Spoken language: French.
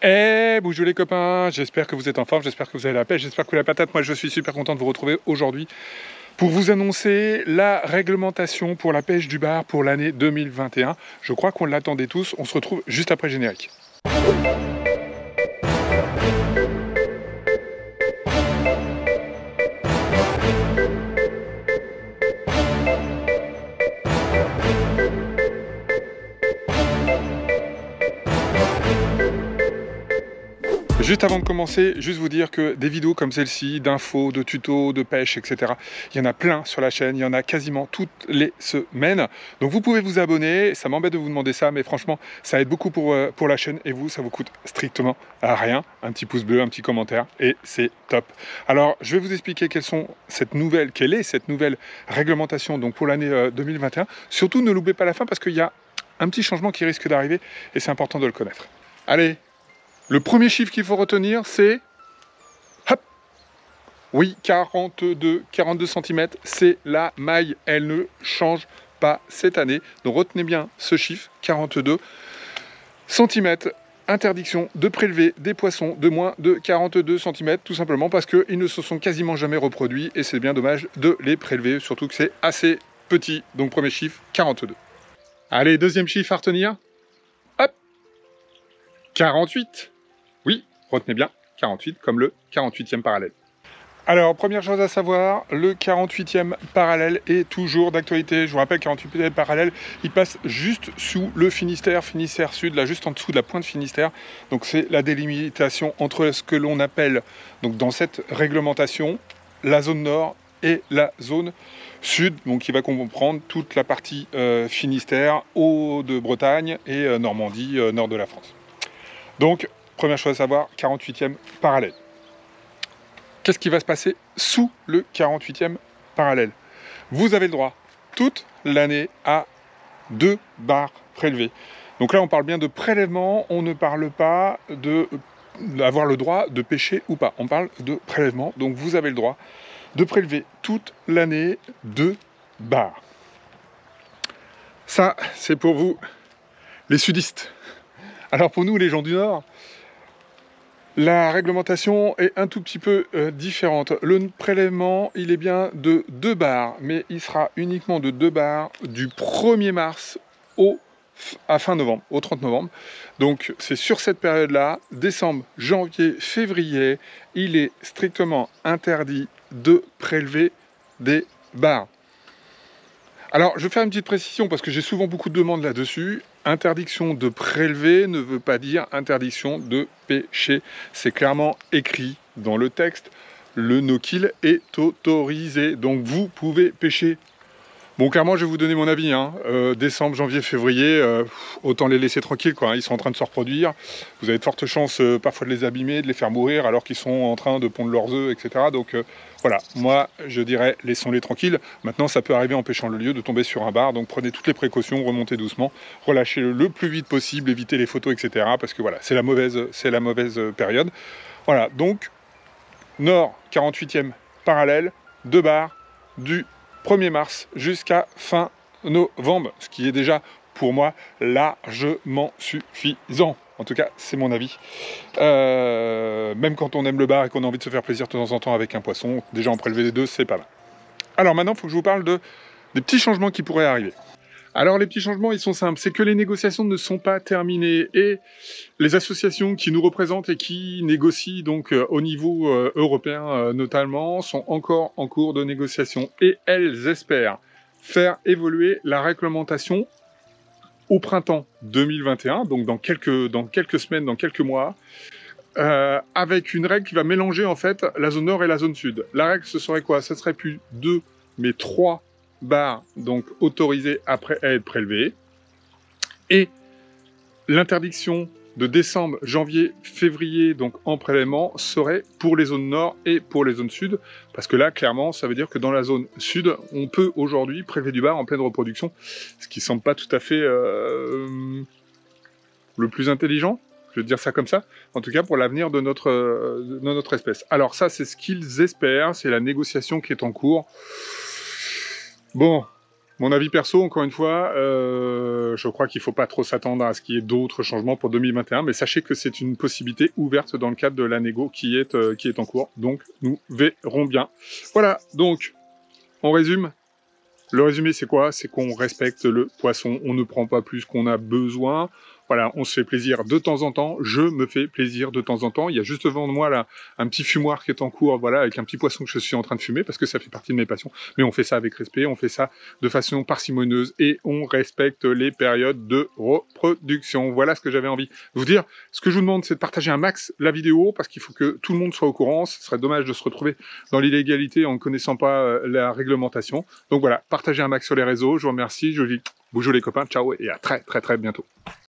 Eh, bonjour les copains, j'espère que vous êtes en forme, j'espère que vous avez la pêche, j'espère que la patate, moi je suis super content de vous retrouver aujourd'hui pour vous annoncer la réglementation pour la pêche du bar pour l'année 2021. Je crois qu'on l'attendait tous, on se retrouve juste après le générique. Juste avant de commencer, juste vous dire que des vidéos comme celle-ci, d'infos, de tutos, de pêche, etc., il y en a plein sur la chaîne, il y en a quasiment toutes les semaines. Donc vous pouvez vous abonner, ça m'embête de vous demander ça, mais franchement, ça aide beaucoup pour la chaîne et vous, ça vous coûte strictement rien. Un petit pouce bleu, un petit commentaire et c'est top. Alors, je vais vous expliquer quelle est cette nouvelle réglementation donc pour l'année 2021. Surtout, ne l'oubliez pas à la fin parce qu'il y a un petit changement qui risque d'arriver et c'est important de le connaître. Allez! Le premier chiffre qu'il faut retenir, c'est... Hop! Oui, 42 cm, c'est la maille. Elle ne change pas cette année. Donc retenez bien ce chiffre, 42 cm. Interdiction de prélever des poissons de moins de 42 cm, tout simplement parce qu'ils ne se sont quasiment jamais reproduits et c'est bien dommage de les prélever, surtout que c'est assez petit. Donc premier chiffre, 42. Allez, deuxième chiffre à retenir. Hop! 48. Oui, retenez bien, 48 comme le 48e parallèle. Alors, première chose à savoir, le 48e parallèle est toujours d'actualité. Je vous rappelle, 48e parallèle, il passe juste sous le Finistère, Finistère Sud, là juste en dessous de la pointe Finistère. Donc c'est la délimitation entre ce que l'on appelle, donc dans cette réglementation, la zone nord et la zone sud, donc qui va comprendre toute la partie Finistère, Haut-de-Bretagne et Normandie, nord de la France. Donc, première chose à savoir, 48e parallèle. Qu'est-ce qui va se passer sous le 48e parallèle? Vous avez le droit, toute l'année, à 2 barres prélevées. Donc là, on parle bien de prélèvement, on ne parle pas d'avoir le droit de pêcher ou pas. On parle de prélèvement, donc vous avez le droit de prélever toute l'année 2 barres. Ça, c'est pour vous, les sudistes. Alors pour nous, les gens du Nord, la réglementation est un tout petit peu différente. Le prélèvement, il est bien de 2 barres, mais il sera uniquement de 2 barres du 1er mars à fin novembre, au 30 novembre. Donc c'est sur cette période-là, décembre, janvier, février, il est strictement interdit de prélever des barres. Alors, je vais faire une petite précision parce que j'ai souvent beaucoup de demandes là-dessus. Interdiction de prélever ne veut pas dire interdiction de pêcher. C'est clairement écrit dans le texte. Le no-kill est autorisé, donc vous pouvez pêcher. Bon, clairement, je vais vous donner mon avis. Décembre, janvier, février, autant les laisser tranquilles, quoi. Ils sont en train de se reproduire. Vous avez de fortes chances parfois de les abîmer, de les faire mourir alors qu'ils sont en train de pondre leurs œufs, etc. Donc voilà, moi, je dirais, laissons-les tranquilles. Maintenant, ça peut arriver en pêchant le lieu de tomber sur un bar. Donc prenez toutes les précautions, remontez doucement, relâchez-le le plus vite possible, évitez les photos, etc. Parce que voilà, c'est la mauvaise période. Voilà, donc, nord, 48e parallèle, 2 barres, du 1er mars jusqu'à fin novembre, ce qui est déjà pour moi largement suffisant. En tout cas, c'est mon avis. Même quand on aime le bar et qu'on a envie de se faire plaisir de temps en temps avec un poisson, déjà en prélever les 2, c'est pas mal. Alors maintenant, il faut que je vous parle des petits changements qui pourraient arriver. Alors les petits changements, ils sont simples. C'est que les négociations ne sont pas terminées et les associations qui nous représentent et qui négocient donc au niveau européen notamment sont encore en cours de négociation et elles espèrent faire évoluer la réglementation au printemps 2021, donc dans quelques semaines, dans quelques mois, avec une règle qui va mélanger en fait la zone nord et la zone sud. La règle, ce serait quoi? Ce serait plus 2, mais 3 barres donc autorisées à être prélevées. Et l'interdiction de décembre, janvier, février, donc en prélèvement, serait pour les zones nord et pour les zones sud. Parce que là, clairement, ça veut dire que dans la zone sud, on peut aujourd'hui prélever du bar en pleine reproduction. Ce qui ne semble pas tout à fait le plus intelligent. Je vais dire ça comme ça, en tout cas pour l'avenir de notre espèce. Alors ça, c'est ce qu'ils espèrent, c'est la négociation qui est en cours. Bon, Mon avis perso, encore une fois, je crois qu'il ne faut pas trop s'attendre à ce qu'il y ait d'autres changements pour 2021, mais sachez que c'est une possibilité ouverte dans le cadre de la négo qui est en cours, donc nous verrons bien. Voilà, donc, on résume. Le résumé, c'est quoi? C'est qu'on respecte le poisson, on ne prend pas plus qu'on a besoin. Voilà, on se fait plaisir de temps en temps, je me fais plaisir de temps en temps. Il y a juste devant moi là un petit fumoir qui est en cours, voilà, avec un petit poisson que je suis en train de fumer parce que ça fait partie de mes passions. Mais on fait ça avec respect, on fait ça de façon parcimonieuse et on respecte les périodes de reproduction. Voilà ce que j'avais envie de vous dire. Ce que je vous demande, c'est de partager un max la vidéo parce qu'il faut que tout le monde soit au courant. Ce serait dommage de se retrouver dans l'illégalité en ne connaissant pas la réglementation. Donc voilà, partagez un max sur les réseaux. Je vous remercie. Je vous dis bonjour les copains, ciao et à très bientôt.